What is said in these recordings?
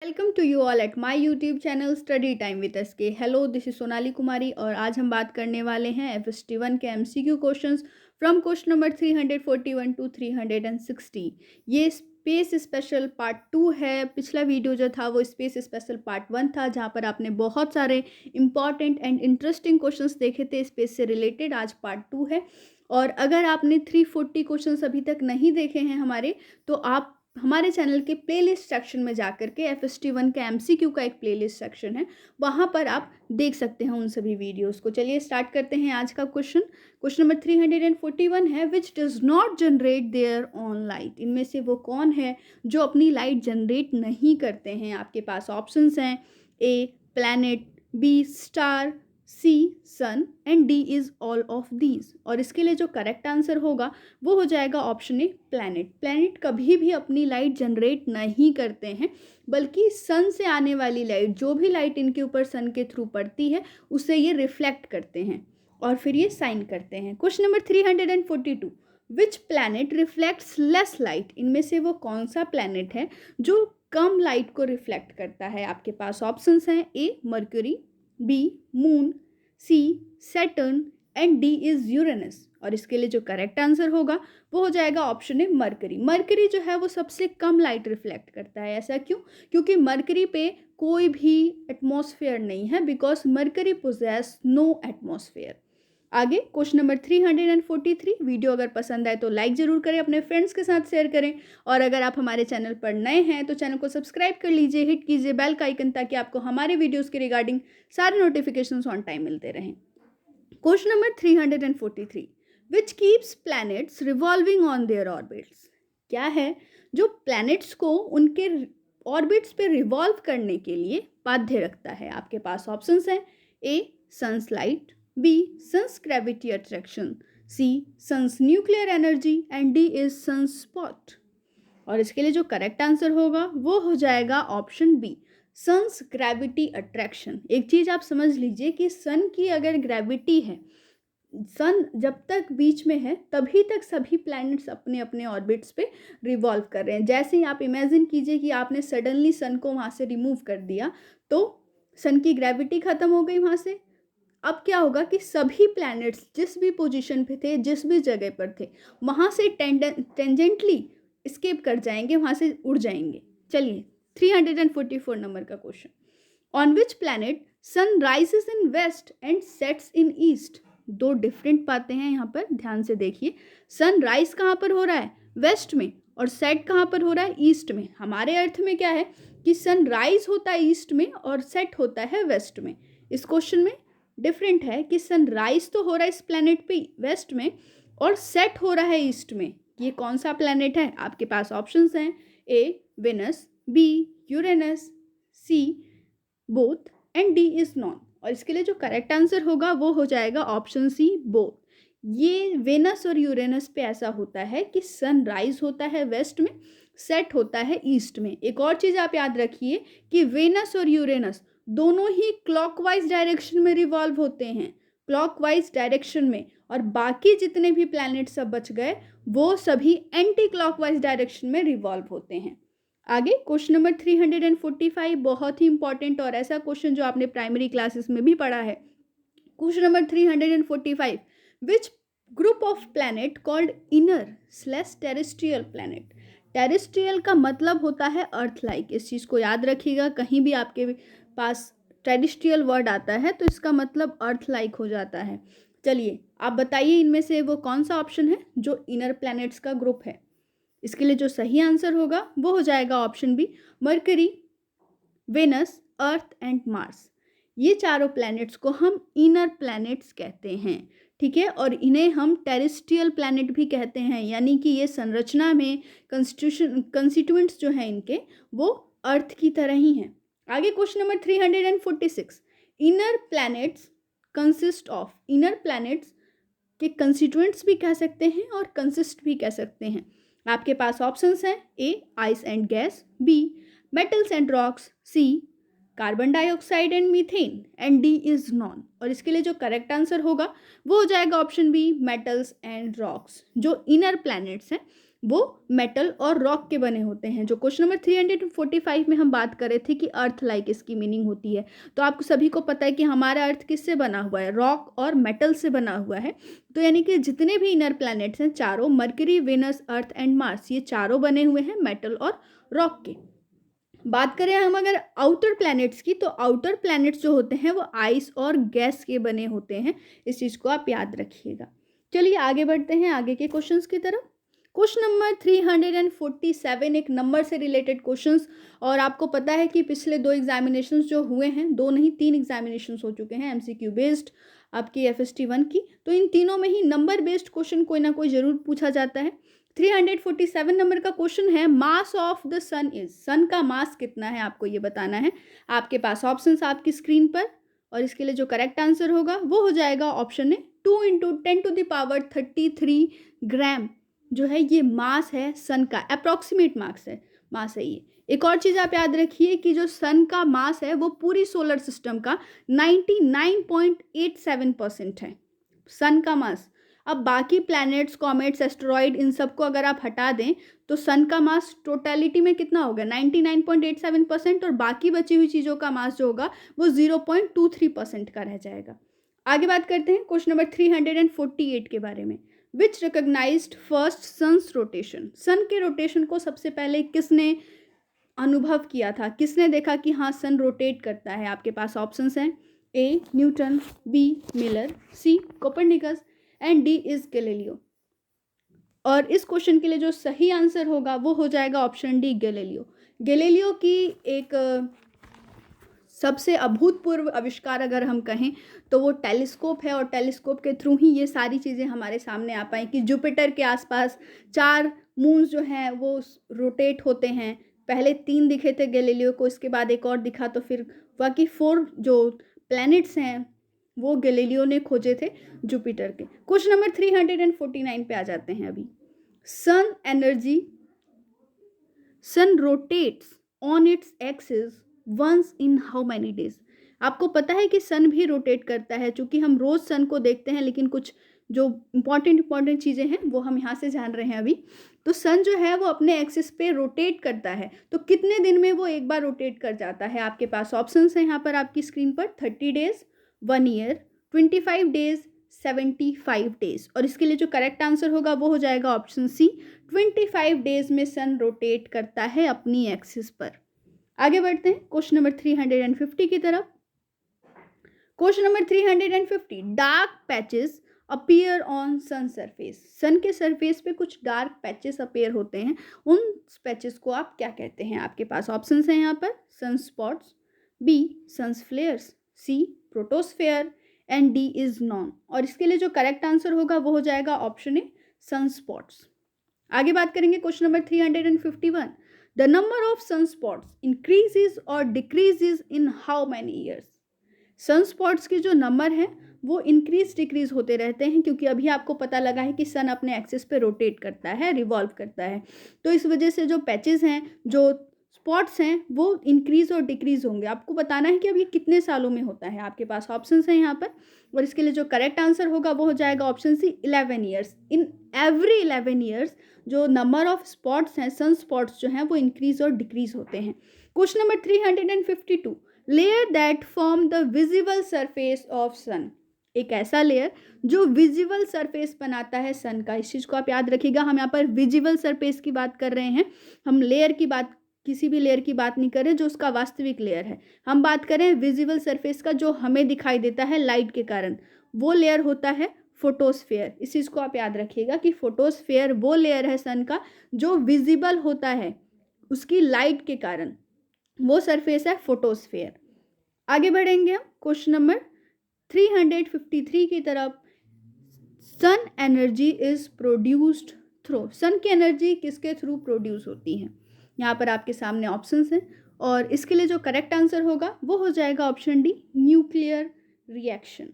Welcome to you all at my YouTube channel study time with SK. Hello, this is Sonali Kumari और आज हम बात करने वाले हैं FST1 के MCQ questions from question number 341 to 360। ये स्पेस स्पेशल पार्ट 2 है। पिछला वीडियो जो था वो स्पेस स्पेशल पार्ट 1 था, जहाँ पर आपने बहुत सारे इंपॉर्टेंट एंड इंटरेस्टिंग क्वेश्चंस देखे थे स्पेस से रिलेटेड। आज पार्ट 2 है और अगर आपने 340 क्वेश्चंस अभी तक नहीं देखे हैं हमारे, तो आप हमारे चैनल के प्लेलिस्ट सेक्शन में जाकर के FST1 के MCQ का एक प्लेलिस्ट सेक्शन है, वहाँ पर आप देख सकते हैं उन सभी वीडियोस को। चलिए स्टार्ट करते हैं आज का क्वेश्चन। क्वेश्चन नंबर 341 है, which does not generate there on light. इनमें से वो कौन है जो अपनी लाइट जनरेट नहीं करते हैं। आपके पास ऑप्शंस हैं, A planet, B star, C sun and D is all of these. और इसके लिए जो करेक्ट आंसर होगा वो हो जाएगा ऑप्शन ए प्लैनेट। प्लैनेट कभी भी अपनी लाइट जनरेट नहीं करते हैं, बल्कि सन से आने वाली लाइट, जो भी लाइट इनके ऊपर सन के थ्रू पड़ती है, उसे ये रिफ्लेक्ट करते हैं और फिर ये साइन करते हैं। Question number 342, which planet reflects less light. इनमें से वो कौन सा प्लैनेट है जो कम लाइट को रिफ्लेक्ट करता है। आपके पास ऑप्शंस हैं, A Mercury, B moon, C Saturn and D is Uranus. और इसके लिए जो करेक्ट आंसर होगा वो हो जाएगा ऑप्शन ए मरकरी। मरकरी जो है वो सबसे कम लाइट रिफ्लेक्ट करता है। ऐसा क्यों? क्योंकि मरकरी पे कोई भी एटमॉस्फेयर नहीं है, because Mercury possess no atmosphere. आगे क्वेश्चन नंबर 343। वीडियो अगर पसंद आए तो लाइक ज़रूर करें, अपने फ्रेंड्स के साथ शेयर करें और अगर आप हमारे चैनल पर नए हैं तो चैनल को सब्सक्राइब कर लीजिए, हिट कीजिए बेल का आइकन, ताकि आपको हमारे वीडियोस के रिगार्डिंग सारे नोटिफिकेशंस ऑन टाइम मिलते रहें। Question number 343, which keeps planets revolving on their orbits. क्या है जो प्लैनेट्स को उनके ऑर्बिट्स पे रिवॉल्व करने के लिए बाध्य रखता है। आपके पास ऑप्शंस हैं, A sun's light, B sun's gravity attraction, C sun's nuclear energy and D is sun's spot. और इसके लिए जो करेक्ट आंसर होगा वो हो जाएगा option B sun's gravity attraction. एक चीज़ आप समझ लीजिए कि सन की अगर ग्रेविटी है, सन जब तक बीच में है तभी तक सभी प्लैनेट्स अपने अपने ऑर्बिट्स पे रिवॉल्व कर रहे हैं। जैसे ही आप इमेजिन कीजिए कि आपने सडनली सन को वहाँ से रिमूव कर दिया तो सन की ग्रेविटी ख़त्म हो गई वहाँ से। अब क्या होगा कि सभी प्लैनेट्स जिस भी पोजीशन पे थे, जिस भी जगह पर थे, वहाँ से टेंजेंटली स्केप कर जाएंगे, वहाँ से उड़ जाएंगे। चलिए 344 नंबर का question, on which planet sun rises in west and sets in east. दो डिफरेंट बातें हैं यहाँ पर, ध्यान से देखिए। सन राइज कहाँ पर हो रहा है? वेस्ट में। और सेट कहाँ पर हो रहा है? ईस्ट में। हमारे अर्थ में क्या है कि सन राइज होता है ईस्ट में और सेट होता है वेस्ट में। इस क्वेश्चन में डिफरेंट है कि सन राइज तो हो रहा है इस प्लैनेट पे वेस्ट में और सेट हो रहा है ईस्ट में। ये कौन सा प्लैनेट है? आपके पास ऑप्शंस हैं, A Venus, B Uranus, C both and D is none. और इसके लिए जो करेक्ट आंसर होगा वो हो जाएगा ऑप्शन सी बोथ। ये वेनस और यूरेनस पे ऐसा होता है कि सन राइज होता है वेस्ट में, सेट होता है ईस्ट में। एक और चीज़ आप याद रखिए कि वेनस और यूरेनस दोनों ही क्लॉकवाइज डायरेक्शन में रिवॉल्व होते हैं, क्लॉकवाइज डायरेक्शन में। और बाकी जितने भी प्लैनेट सब बच गए वो सभी एंटी क्लॉकवाइज डायरेक्शन में रिवॉल्व होते हैं। आगे क्वेश्चन नंबर 345, बहुत ही इंपॉर्टेंट और ऐसा क्वेश्चन जो आपने प्राइमरी क्लासेस में भी पढ़ा है। Question number 345, which group of planet called inner slash terrestrial planet. Terrestrial का मतलब होता है अर्थ लाइक। इस चीज़ को याद रखिएगा, कहीं भी आपके पास टेरेस्ट्रियल वर्ड आता है तो इसका मतलब अर्थ लाइक हो जाता है। चलिए आप बताइए इनमें से वो कौन सा ऑप्शन है जो इनर प्लैनेट्स का ग्रुप है। इसके लिए जो सही आंसर होगा वो हो जाएगा option B Mercury, Venus, Earth and Mars. ये चारों प्लैनेट्स को हम इनर प्लैनेट्स कहते हैं, ठीक है। और इन्हें हम टेरेस्ट्रियल प्लैनेट भी कहते हैं, यानी कि ये संरचना में कंस्टिट्यूएंट्स जो हैं इनके वो अर्थ की तरह ही हैं। आगे question number 346, inner planets consist of. Inner planets के कंस्टिट्यूएंट्स भी कह सकते हैं और कंसिस्ट भी कह सकते हैं। आपके पास ऑप्शंस हैं, A ice and gas, B metals and rocks, C carbon dioxide and methane and D is none. और इसके लिए जो करेक्ट आंसर होगा वो हो जाएगा option B metals and rocks. जो इनर प्लैनेट्स हैं वो मेटल और रॉक के बने होते हैं। जो क्वेश्चन नंबर 345 में हम बात कर रहे थे कि अर्थ लाइक इसकी मीनिंग होती है, तो आपको सभी को पता है कि हमारा अर्थ किससे बना हुआ है, रॉक और मेटल से बना हुआ है। तो यानी कि जितने भी इनर प्लैनेट्स हैं चारों, Mercury, Venus, Earth and Mars, ये चारों बने हुए हैं मेटल और रॉक के। बात करें हम अगर आउटर प्लैनेट्स की, तो आउटर प्लैनेट्स जो होते हैं वो आइस और गैस के बने होते हैं। इस चीज़ को आप याद रखिएगा। चलिए आगे बढ़ते हैं आगे के क्वेश्चंस की तरफ। क्वेश्चन नंबर 347 एक नंबर से रिलेटेड क्वेश्चंस, और आपको पता है कि पिछले 2 एग्जामिनेशंस जो हुए हैं, 2 नहीं 3 एग्जामिनेशंस हो चुके हैं एमसीक्यू बेस्ड आपकी FST1 की, तो इन तीनों में ही नंबर बेस्ड क्वेश्चन कोई ना कोई जरूर पूछा जाता है। 347 नंबर का क्वेश्चन है, mass of the sun is, sun का मास कितना है आपको ये बताना है। आपके पास ऑप्शंस आपकी स्क्रीन पर, और इसके लिए जो करेक्ट आंसर होगा वो हो जाएगा ऑप्शन है 2 × 10⁻33 ग्राम, जो है ये मास है सन का, अप्रॉक्सीमेट मास है ये। एक और चीज़ आप याद रखिए कि जो सन का मास है वो पूरी सोलर सिस्टम का 99.87% है, सन का मास। अब बाकी प्लैनेट्स, कॉमेट्स, एस्टेरॉइड, इन सबको अगर आप हटा दें तो सन का मास टोटलिटी में कितना होगा, 99.87%, और बाकी बची हुई चीज़ों का मास जो होगा वो 0.23% का रह जाएगा। आगे बात करते हैं क्वेश्चन नंबर 348 के बारे में। विच रिकॉग्नाइज्ड फर्स्ट सन्स रोटेशन, सन के रोटेशन को सबसे पहले किसने अनुभव किया था, किसने देखा कि हाँ सन रोटेट करता है। आपके पास ऑप्शंस हैं, A Newton, B Miller, C Copernicus and D is Galileo. और इस क्वेश्चन के लिए जो सही आंसर होगा वो हो जाएगा ऑप्शन डी गैलीलियो। गैलीलियो की एक सबसे अभूतपूर्व आविष्कार अगर हम कहें तो वो टेलीस्कोप है, और टेलीस्कोप के थ्रू ही ये सारी चीज़ें हमारे सामने आ पाई कि जुपिटर के आसपास 4 मून्स जो हैं वो रोटेट होते हैं। पहले 3 दिखे थे गैलीलियो को, इसके बाद एक और दिखा, तो फिर बाकी 4 जो प्लैनेट्स हैं वो गैलीलियो ने खोजे थे जुपिटर के। क्वेश्चन नंबर 349 पे आ जाते हैं अभी। Sun rotates on its axis once in how many days. आपको पता है कि सन भी रोटेट करता है, चूंकि हम रोज सन को देखते हैं, लेकिन कुछ जो इंपॉर्टेंट चीज़ें हैं वो हम यहाँ से जान रहे हैं अभी। तो सन जो है वो अपने एक्सिस पे रोटेट करता है, तो कितने दिन में वो एक बार रोटेट कर जाता है। आपके पास ऑप्शंस हैं यहाँ पर आपकी स्क्रीन पर, 30 डेज, 1 ईयर, 25 डेज, 75 डेज, और इसके लिए जो करेक्ट आंसर होगा वो हो जाएगा ऑप्शन सी, 25 डेज में सन रोटेट करता है अपनी एक्सिस पर। आगे बढ़ते हैं क्वेश्चन नंबर 350 की तरफ। Question number 350, dark patches appear on sun surface, sun के सरफेस पे कुछ डार्क पैचेस अपीयर होते हैं, उन पैचेस को आप क्या कहते हैं। आपके पास ऑप्शंस हैं यहाँ पर, sun spots, B sun's flares, C photosphere and D is none, और इसके लिए जो करेक्ट आंसर होगा वो हो जाएगा ऑप्शन ए सन स्पॉट्स। आगे बात करेंगे question number 351, the number of sun spots increases और decreases in how many years. Sun spots के जो नंबर हैं वो इंक्रीज डिक्रीज होते रहते हैं, क्योंकि अभी आपको पता लगा है कि सन अपने एक्सिस पे रोटेट करता है, रिवॉल्व करता है, तो इस वजह से जो पैचेस हैं, जो स्पॉट्स हैं, वो इंक्रीज और डिक्रीज होंगे। आपको बताना है कि अब ये कितने सालों में होता है। आपके पास ऑप्शंस हैं यहाँ पर, और इसके लिए जो करेक्ट आंसर होगा वो हो जाएगा option C, 11 years. In every 11 years जो नंबर ऑफ स्पॉट्स हैं, सन स्पॉट्स जो हैं, वो इंक्रीज और डिक्रीज होते हैं। Question number 352, layer that form the visible surface of sun, एक ऐसा लेयर जो विजिबल सरफेस बनाता है सन का। इस चीज़ को आप याद रखिएगा, हम यहाँ पर विजिबल सरफेस की बात कर रहे हैं, हम लेयर की बात, किसी भी लेयर की बात नहीं कर रहे जो उसका वास्तविक लेयर है, हम बात करें विजिबल सरफेस का, जो हमें दिखाई देता है लाइट के कारण, वो लेयर होता है फोटोस्फेयर। इस चीज़ को आप याद रखिएगा कि फोटोस्फेयर वो लेयर है सन का जो विजिबल होता है उसकी लाइट के कारण, वो सरफेस है फोटोस्फेयर। आगे बढ़ेंगे हम क्वेश्चन नंबर 353 की तरफ। Sun energy is produced through, sun की एनर्जी किसके थ्रू प्रोड्यूस होती है। यहाँ पर आपके सामने ऑप्शंस हैं, और इसके लिए जो करेक्ट आंसर होगा वो हो जाएगा ऑप्शन डी, न्यूक्लियर रिएक्शन।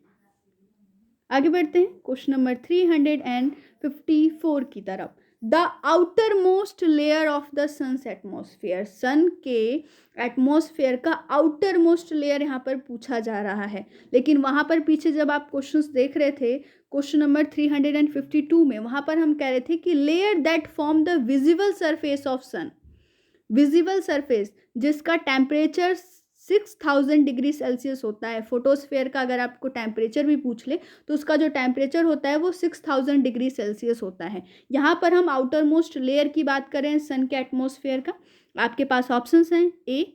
आगे बढ़ते हैं क्वेश्चन नंबर 354 की तरफ। The outermost layer of the sun's atmosphere, sun के एटमोसफियर का आउटर मोस्ट लेयर यहाँ पर पूछा जा रहा है। लेकिन वहाँ पर पीछे जब आप क्वेश्चंस देख रहे थे क्वेश्चन नंबर 352 में, वहाँ पर हम कह रहे थे कि layer that form the visible surface of sun, visible surface जिसका टेम्परेचर 6000 डिग्री सेल्सियस होता है। फोटोस्फेयर का अगर आपको टेम्परेचर भी पूछ ले तो उसका जो टेम्परेचर होता है वो 6000 डिग्री सेल्सियस होता है। यहाँ पर हम आउटर मोस्ट लेयर की बात करें सन के एटमोसफेयर का, आपके पास ऑप्शंस हैं, A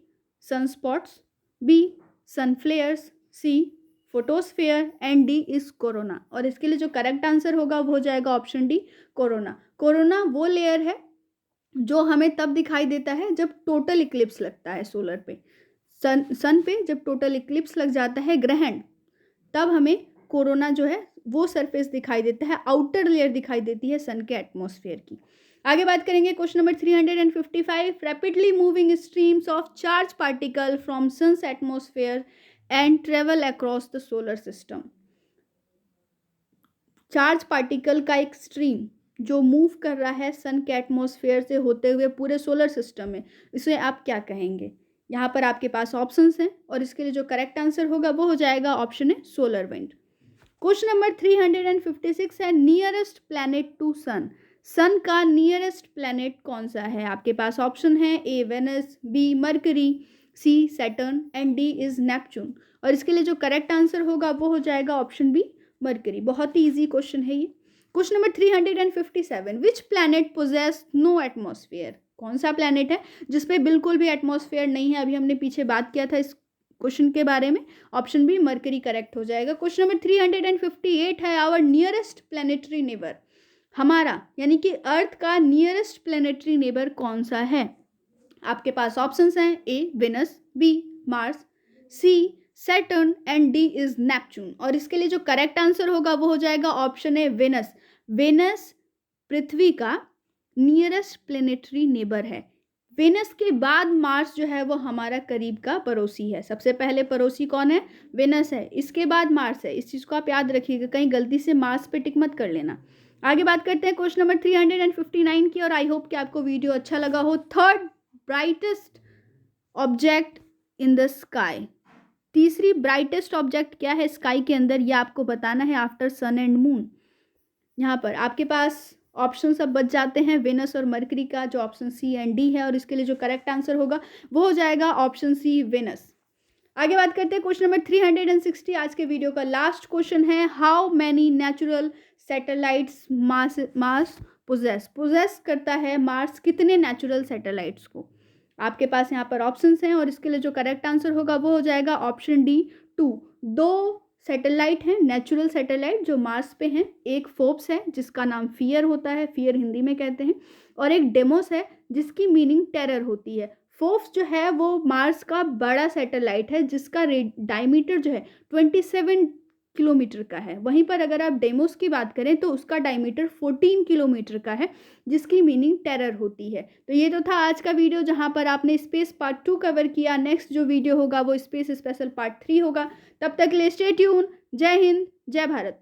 sun spots, B sun flares, C photosphere and D is corona. और इसके लिए जो करेक्ट आंसर होगा वो हो जाएगा ऑप्शन डी कोरोना। कोरोना वो लेयर है जो हमें तब दिखाई देता है जब टोटल इक्लिप्स लगता है सोलर पे, सन पे जब टोटल इक्लिप्स लग जाता है, ग्रहण, तब हमें कोरोना जो है वो सरफेस दिखाई देता है, आउटर लेयर दिखाई देती है सन के एटमॉस्फेयर की। आगे बात करेंगे question number 355, rapidly moving streams of charge particle from sun's atmosphere and travel across the solar system. Charge particle का एक स्ट्रीम जो मूव कर रहा है सन के एटमॉस्फेयर से होते हुए पूरे सोलर सिस्टम में, इसे आप क्या कहेंगे? यहाँ पर आपके पास ऑप्शंस हैं और इसके लिए जो करेक्ट आंसर होगा वो हो जाएगा ऑप्शन है सोलर विंड। क्वेश्चन नंबर 356 है नियरेस्ट प्लैनेट टू सन, सन का नियरेस्ट प्लैनेट कौन सा है? आपके पास ऑप्शन है, A Venus, B Mercury, C Saturn and D is Neptune. और इसके लिए जो करेक्ट आंसर होगा वो हो जाएगा ऑप्शन बी मरकरी। बहुत ही ईजी क्वेश्चन है ये। Question number 357, which planet possess no atmosphere, कौन सा प्लैनेट है जिसपे बिल्कुल भी एटमॉस्फेयर नहीं है? अभी हमने पीछे बात किया था इस क्वेश्चन के बारे में, ऑप्शन बी मरकरी करेक्ट हो जाएगा। क्वेश्चन नंबर 358 है आवर नियरेस्ट प्लैनेटरी नेबर, हमारा यानी कि अर्थ का नियरेस्ट प्लैनेटरी नेबर कौन सा है? आपके पास ऑप्शंस हैं, A Venus, B Mars, C Saturn and D is Neptune. और इसके लिए जो करेक्ट आंसर होगा वो हो जाएगा ऑप्शन है वेनस। वेनस पृथ्वी का नियरेस्ट प्लेनेटरी नेबर है। वेनस के बाद मार्स जो है वो हमारा करीब का पड़ोसी है। सबसे पहले पड़ोसी कौन है? वेनस है, इसके बाद मार्स है। इस चीज़ को आप याद रखिएगा, कहीं गलती से मार्स पे टिक मत कर लेना। आगे बात करते हैं क्वेश्चन नंबर 359 की, और आई होप कि आपको वीडियो अच्छा लगा हो। Third brightest object in the sky, तीसरी ब्राइटेस्ट ऑब्जेक्ट क्या है स्काई के अंदर, ये आपको बताना है आफ्टर सन एंड मून। यहाँ पर आपके पास ऑप्शन सब बच जाते हैं वेनस और मरकरी का, जो ऑप्शन सी एंड डी है। और इसके लिए जो करेक्ट आंसर होगा वो हो जाएगा ऑप्शन सी वेनस। आगे बात करते हैं क्वेश्चन नंबर 360, आज के वीडियो का लास्ट क्वेश्चन है, how many natural satellites Mars possess करता है मार्स, कितने नेचुरल सैटेलाइट्स को? आपके पास यहाँ पर ऑप्शंस हैं और इसके लिए जो करेक्ट आंसर होगा वो हो जाएगा ऑप्शन डी 2। 2 सैटेलाइट हैं नेचुरल सैटेलाइट जो मार्स पे हैं, एक फोर्ब्स है जिसका नाम फियर होता है, फियर हिंदी में कहते हैं, और एक डेमोस है जिसकी मीनिंग टेरर होती है। फोर्ब्स जो है वो मार्स का बड़ा सैटेलाइट है जिसका डायमीटर जो है 27 किलोमीटर का है। वहीं पर अगर आप डेमोस की बात करें तो उसका डायमीटर 14 किलोमीटर का है जिसकी मीनिंग टेरर होती है। तो ये तो था आज का वीडियो जहां पर आपने स्पेस पार्ट 2 कवर किया। नेक्स्ट जो वीडियो होगा वो स्पेस स्पेशल पार्ट 3 होगा। तब तक के लिए स्टे ट्यून। जय हिंद, जय भारत।